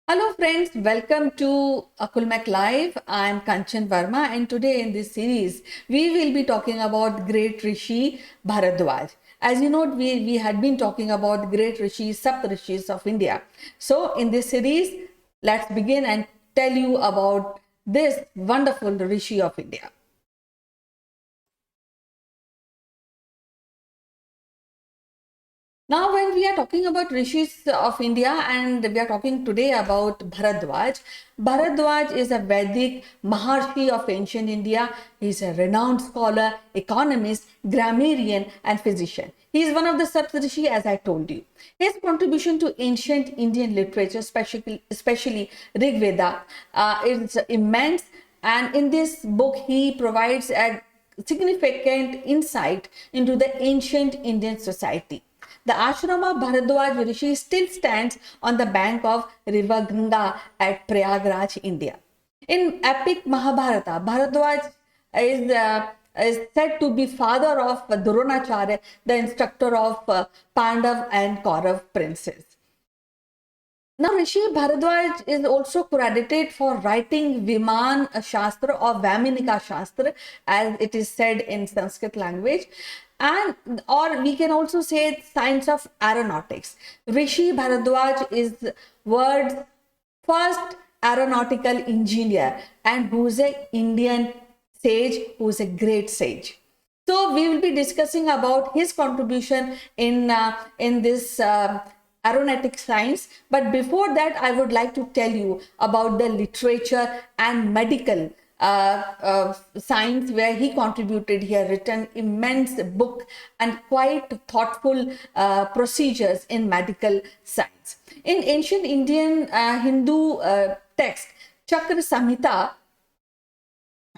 Hello friends, welcome to Akulmek Live. I am Kanchan Verma and today in this series we will be talking about great Rishi Bharadwaj. As you know, we had been talking about great Rishis, Saptarishis of India. So in this series, let's begin and tell you about this wonderful Rishi of India. Now, when we are talking about rishis of India and we are talking today about Bharadwaj, Bharadwaj is a Vedic Maharshi of ancient India. He is a renowned scholar, economist, grammarian, and physician. He is one of the Saptarishi, as I told you. His contribution to ancient Indian literature, especially Rig Veda, is immense. And in this book, he provides a significant insight into the ancient Indian society. The ashram of Bharadwaj Rishi still stands on the bank of river Ganga at Prayagraj, India. In epic Mahabharata, Bharadwaj is said to be father of Dronacharya, the instructor of Pandav and Kaurav princes. Now, Rishi Bharadwaj is also credited for writing Viman Shastra or Vaminika Shastra, as it is said in Sanskrit language, and or we can also say science of aeronautics. Rishi Bharadwaj is world's first aeronautical engineer and who's an Indian sage, who's a great sage. So we will be discussing about his contribution in this aeronautic science. But before that, I would like to tell you about the literature and medical science where he contributed. He had written immense book and quite thoughtful procedures in medical science. In ancient Indian Hindu text, Chakra Samhita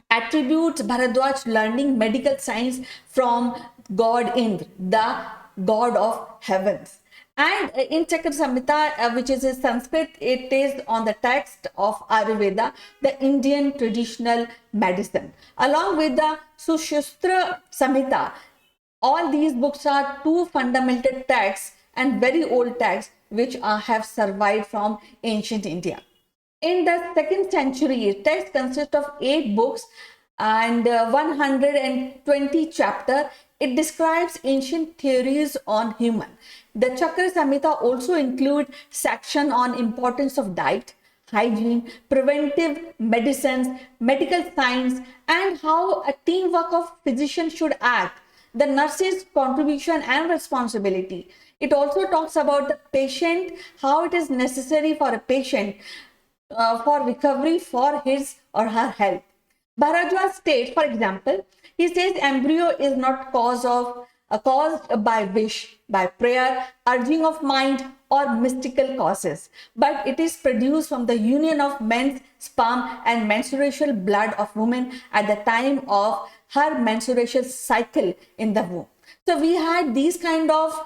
attributes Bharadwaj learning medical science from God Indra, the god of heavens. And in Chakra Samhita, which is in Sanskrit, it is on the text of Ayurveda, the Indian traditional medicine. Along with the Sushruta Samhita, all these books are two fundamental texts and very old texts which have survived from ancient India. In the second century, text consists of 8 books and 120 chapters. It describes ancient theories on human. The Chakra Samhita also include section on importance of diet, hygiene, preventive medicines, medical science, and how a teamwork of physicians should act, the nurse's contribution and responsibility. It also talks about the patient, how it is necessary for a patient for recovery for his or her health. Bharadwaj states, for example, he says embryo is not caused by wish, by prayer, urging of mind, or mystical causes, but it is produced from the union of men's sperm and menstrual blood of women at the time of her menstruation cycle in the womb. So we had these kind of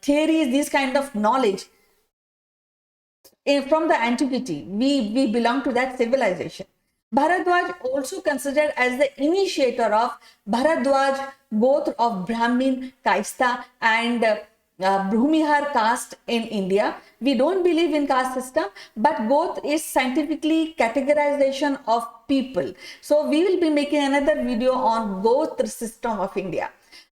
theories, these kind of knowledge from the antiquity. We belong to that civilization. Bharadwaj also considered as the initiator of Bharadwaj Gotra of Brahmin, Kaista and Bhumihar caste in India. We don't believe in caste system, but Gotra is scientifically categorization of people. So we will be making another video on Gotra system of India.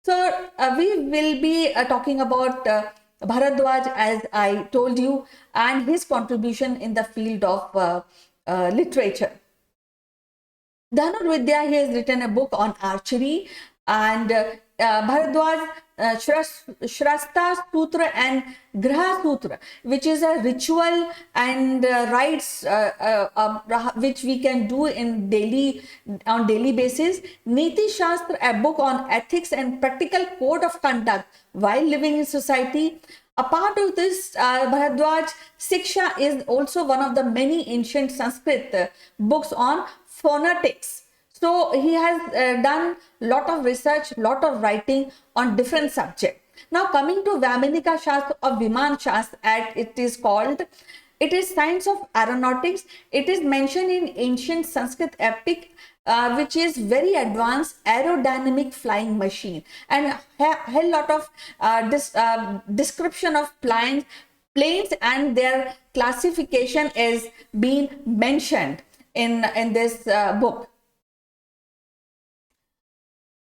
So we will be talking about Bharadwaj, as I told you, and his contribution in the field of literature. Dhanurvidya, he has written a book on archery, and Bharadwaj Shrastha Sutra and Graha Sutra, which is a ritual and rites which we can do in on daily basis. Niti Shastra, a book on ethics and practical code of conduct while living in society. A part of this, Bharadwaj Siksha is also one of the many ancient Sanskrit books on phonetics. So he has done lot of research, lot of writing on different subjects. Now coming to Vaminika Shastra or Viman Shastra, as it is called, it is science of aeronautics. It is mentioned in ancient Sanskrit epic, which is very advanced aerodynamic flying machine, and a hell lot of description of planes planes and their classification is being mentioned in this book.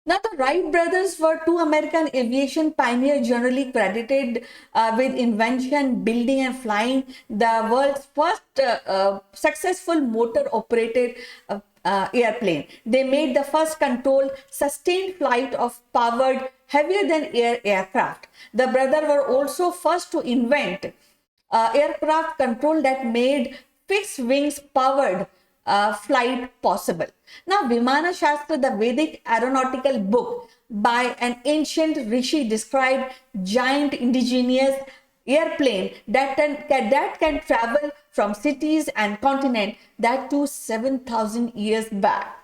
Now, the Wright brothers were two American aviation pioneers generally credited with invention, building, and flying the world's first successful motor-operated airplane. They made the first controlled, sustained flight of powered, heavier-than-air aircraft. The brothers were also first to invent aircraft control that made fixed wings powered flight possible. Now, Vimana Shastra, the Vedic aeronautical book by an ancient rishi, described giant indigenous airplane that can travel from cities and continent, that to 7,000 years back.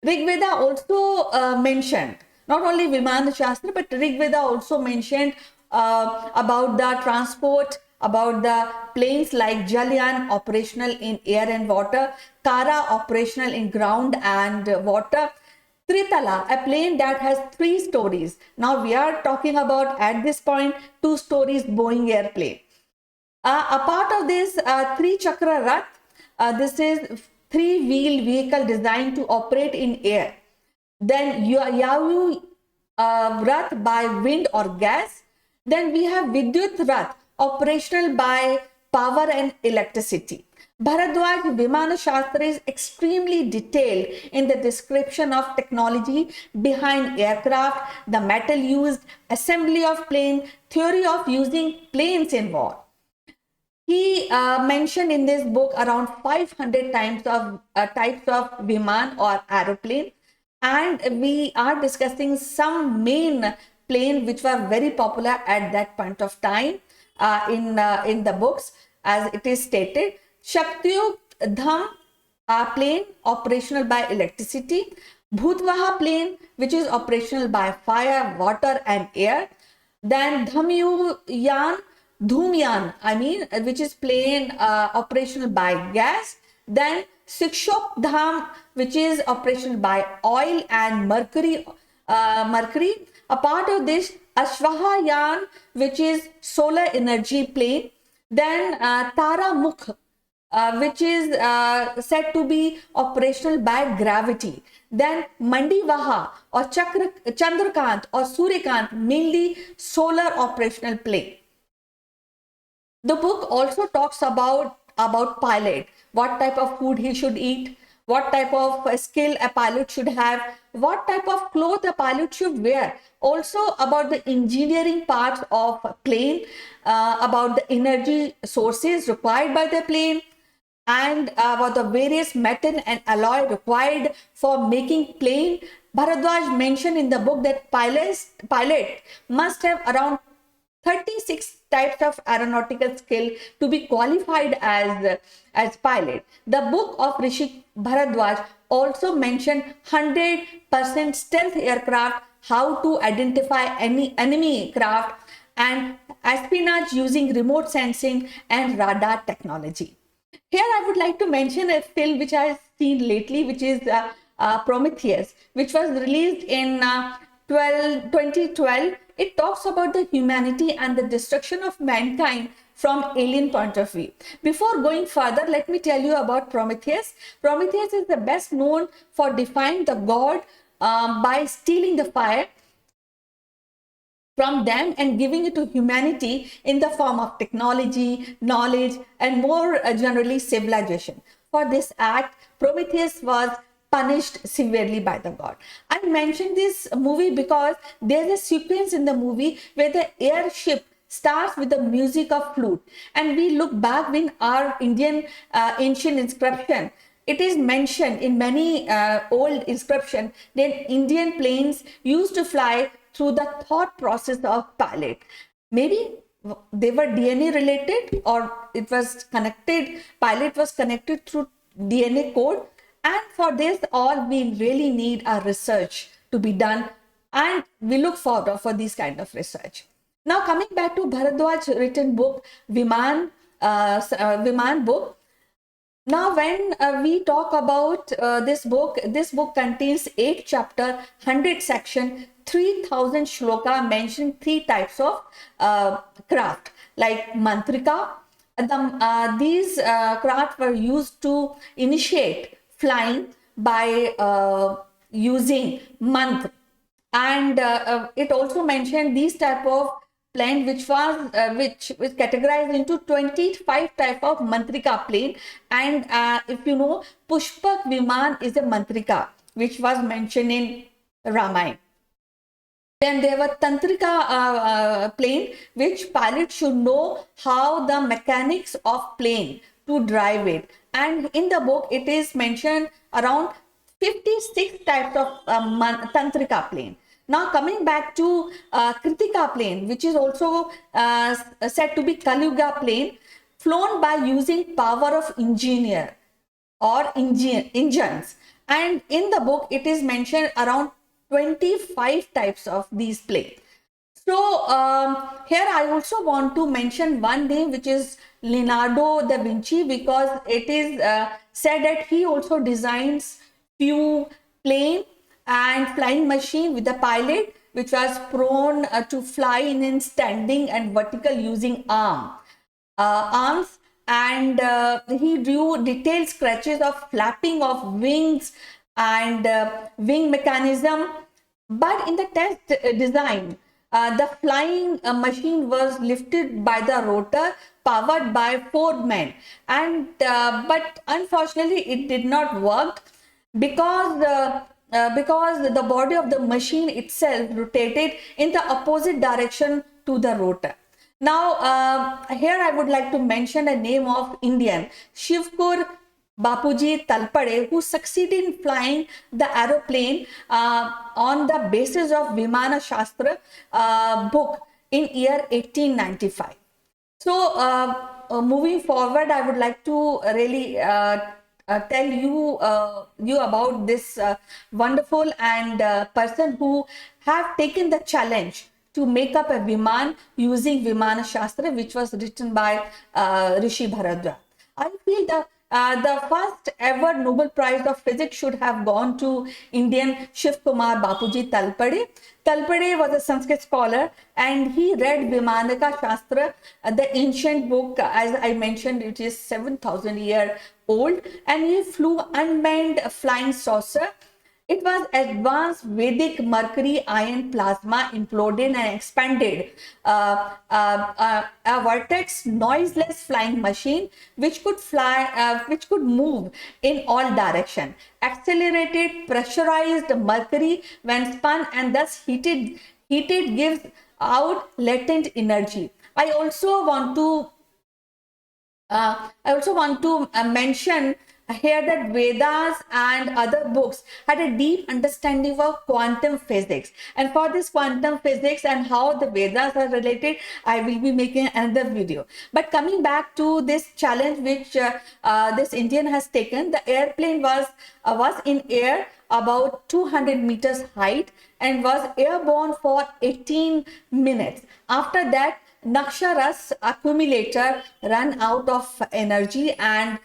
Rig Veda also mentioned, not only Vimana Shastra, but Rig Veda also mentioned about the transport, about the planes like Jalyan, operational in air and water, Tara, operational in ground and water, Tritala, a plane that has 3 stories. Now we are talking about, at this point, 2 stories Boeing airplane. A part of this 3-chakra Rath, this is 3-wheel vehicle designed to operate in air. Then Yavu Rath by wind or gas. Then we have Vidyut Rath, operational by power and electricity. Bharadwaj Vimana Shastra is extremely detailed in the description of technology behind aircraft, the metal used, assembly of plane, theory of using planes in war. He mentioned in this book around 500 types of Viman or aeroplane, and we are discussing some main plane which were very popular at that point of time in the books, as it is stated. Shaktiyut Dham plane, operational by electricity. Bhutvaha plane, which is operational by fire, water and air. Then Dhamyuyan, Dhumyan, which is plane operational by gas. Then Sikshok Dham, which is operational by oil and mercury. A part of this, Ashvahayan, which is solar energy plane. Then Tara Mukh, which is said to be operational by gravity. Then Mandivaha or Chandrakant or Suryakant, mainly solar operational plane. The book also talks about pilot, what type of food he should eat, what type of skill a pilot should have, what type of clothes a pilot should wear. Also about the engineering parts of a plane, about the energy sources required by the plane, and about the various metal and alloy required for making plane. Bharadwaj mentioned in the book that pilot must have around 36 types of aeronautical skill to be qualified as pilot. The book of Rishi Bharadwaj also mentioned 100% stealth aircraft, how to identify any enemy craft, and espionage using remote sensing and radar technology. Here I would like to mention a film which I have seen lately, which is Prometheus, which was released in 2012. It talks about the humanity and the destruction of mankind from alien point of view. Before going further, let me tell you about Prometheus. Prometheus is the best known for defying the god by stealing the fire from them and giving it to humanity in the form of technology, knowledge, and more generally civilization. For this act, Prometheus was punished severely by the god. I mentioned this movie because there's a sequence in the movie where the airship starts with the music of flute, and we look back in our Indian ancient inscription. It is mentioned in many old inscription that Indian planes used to fly through the thought process of pilot. Maybe they were DNA related, or it was connected, pilot was connected through DNA code. And for this all, we really need a research to be done, and we look forward for this kind of research. Now coming back to Bharadwaj written book, Viman book. Now when we talk about this book contains 8 chapter, 100 section, 3000 shloka mentioning 3 types of craft. like Mantrika. These craft were used to initiate flying by using mantra, and it also mentioned these type of plane which was which categorized into 25 type of mantrika plane. And if you know, Pushpak Viman is a mantrika which was mentioned in Ramayana. Then there were Tantrika plane, which pilots should know how the mechanics of plane to drive it. And in the book, it is mentioned around 56 types of Tantrika plane. Now coming back to Kritika plane, which is also said to be Kalyuga plane, flown by using power of engineer or engines. And in the book, it is mentioned around 25 types of these planes. So here I also want to mention one name, which is Leonardo da Vinci, because it is said that he also designs few plane and flying machine with a pilot which was prone to fly in standing and vertical using arms, and he drew detailed sketches of flapping of wings and wing mechanism. But in the test design, the flying machine was lifted by the rotor powered by 4 men, and but unfortunately it did not work because the body of the machine itself rotated in the opposite direction to the rotor. Now, here I would like to mention a name of Indian, Shivkur Bapuji Talpade, who succeeded in flying the aeroplane on the basis of Vimana Shastra book in year 1895. So, moving forward, I would like to really tell you about this wonderful and person who have taken the challenge to make up a Viman using Vimana Shastra, which was written by Rishi Bharadwaj. I feel the first ever Nobel Prize of Physics should have gone to Indian Shiv Kumar Bapuji Talpade. Talpade was a Sanskrit scholar and he read Vimanaka Shastra, the ancient book. As I mentioned, it is 7,000 years old, and he flew unmanned flying saucer. It was advanced Vedic mercury ion plasma imploded and expanded, a vortex noiseless flying machine which could which could move in all direction. Accelerated pressurized mercury when spun and thus heated gives out latent energy. I also want to mention here that Vedas and other books had a deep understanding of quantum physics. And for this quantum physics and how the Vedas are related, I will be making another video. But coming back to this challenge which this Indian has taken, the airplane was in air about 200 meters height and was airborne for 18 minutes. After that, Naksharas accumulator ran out of energy, and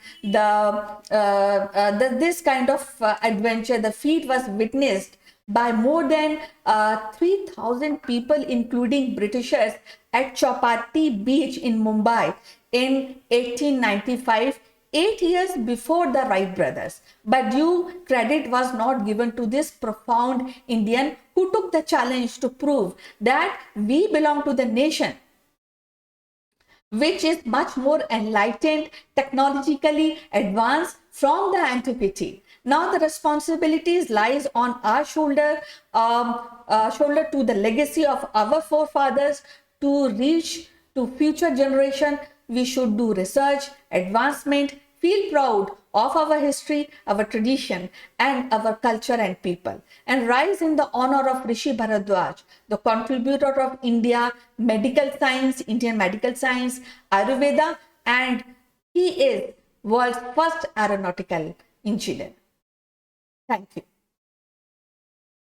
this kind of adventure, the feat was witnessed by more than 3,000 people, including Britishers, at Chowpatty Beach in Mumbai in 1895. 8 years before the Wright brothers, but due credit was not given to this profound Indian who took the challenge to prove that we belong to the nation which is much more enlightened, technologically advanced from the antiquity. Now the responsibilities lies on our shoulder to the legacy of our forefathers to reach to future generation. We should do research, advancement, feel proud of our history, our tradition, and our culture and people, and rise in the honor of Rishi Bharadwaj, the contributor of Indian medical science, Ayurveda, and he is world's first aeronautical engineer. Thank you.